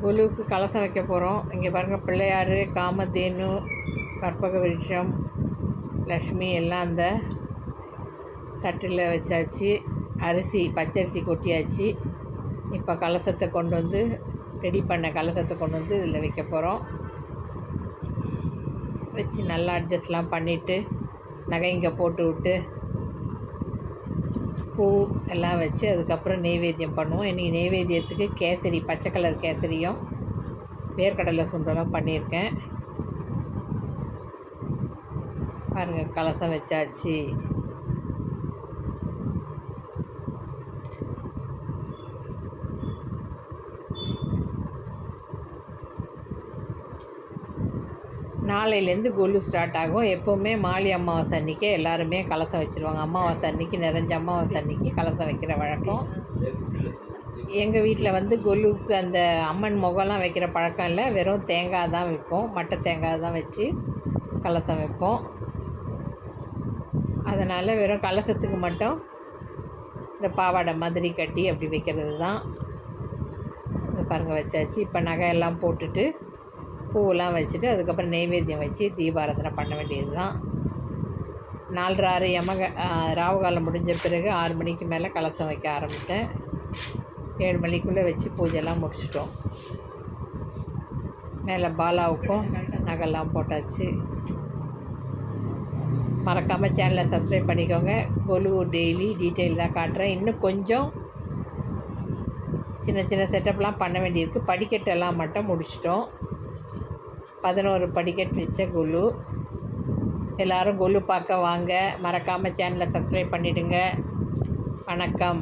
கொலுவுக்கு கலசம் வைக்க போகிறோம். இங்கே பாருங்கள், பிள்ளையார், காமதேனு, கற்பக விருட்சம், லக்ஷ்மி எல்லாம் அந்த தட்டில் வச்சாச்சு. அரிசி, பச்சரிசி கொட்டியாச்சு. இப்போ கலசத்தை கொண்டு வந்து ரெடி பண்ண கலசத்தை கொண்டு வந்து இதில் வைக்க போகிறோம். வச்சு நல்லா அட்ஜஸ்ட்லாம் பண்ணிவிட்டு நகைங்க போட்டு விட்டு பூ எல்லாம் வச்சு அதுக்கப்புறம் நெய்வேத்தியம் பண்ணுவோம். இன்றைக்கி நெய்வேத்தியத்துக்கு கேசரி, பச்சை கலர் கேசரியும் வேர்க்கடலை சுண்டலும் பண்ணியிருக்கேன். பாருங்கள், கலசம் வச்சாச்சு. நாளையிலேருந்து கொலு ஸ்டார்ட் ஆகும். எப்போவுமே மாலி அமாவாசை அன்றைக்கி எல்லாருமே கலசம் வச்சுருவாங்க. அமாவாசை அன்றைக்கி, நிறைஞ்ச அமாவாசை அன்றைக்கி கலசம் வைக்கிற வழக்கம். எங்கள் வீட்டில் வந்து கொலுவுக்கு அந்த அம்மன் முகம்லாம் வைக்கிற பழக்கம் இல்லை. வெறும் தேங்காய் தான் வைப்போம். மட்டை தேங்காய் தான் வச்சு கலசம் வைப்போம். அதனால் வெறும் கலசத்துக்கு மட்டும் இந்த பாவாடை மாதிரி கட்டி அப்படி வைக்கிறது தான். பாருங்கள், வச்சாச்சு. இப்போ நகையெல்லாம் போட்டுட்டு பூவெல்லாம் வச்சுட்டு அதுக்கப்புறம் நெய்வேத்தியம் வச்சு தீபாராதனை பண்ண வேண்டியது தான். 4:30 ராவுகாலம் முடிஞ்ச பிறகு 6 மணிக்கு மேலே கலசம் வைக்க ஆரம்பித்தேன். 7 மணிக்குள்ளே வச்சு பூஜைலாம் முடிச்சிட்டோம். மேலே பாலாவுக்கும் நகைலாம் போட்டாச்சு. மறக்காமல் சேனலை சப்ஸ்கிரைப் பண்ணிக்கோங்க. கொலு டெய்லி டீட்டெயிலாக காட்டுறேன். இன்னும் கொஞ்சம் சின்ன சின்ன செட்டப்லாம் பண்ண வேண்டியிருக்கு. படிக்கட்டெல்லாம் மட்டும் முடிச்சிட்டோம். 11 படிக்கட் வச்ச கொலு. எல்லோரும் கொலு பார்க்க வாங்க. மறக்காமல் சேனலை சப்ஸ்கிரைப் பண்ணிவிடுங்க. வணக்கம்.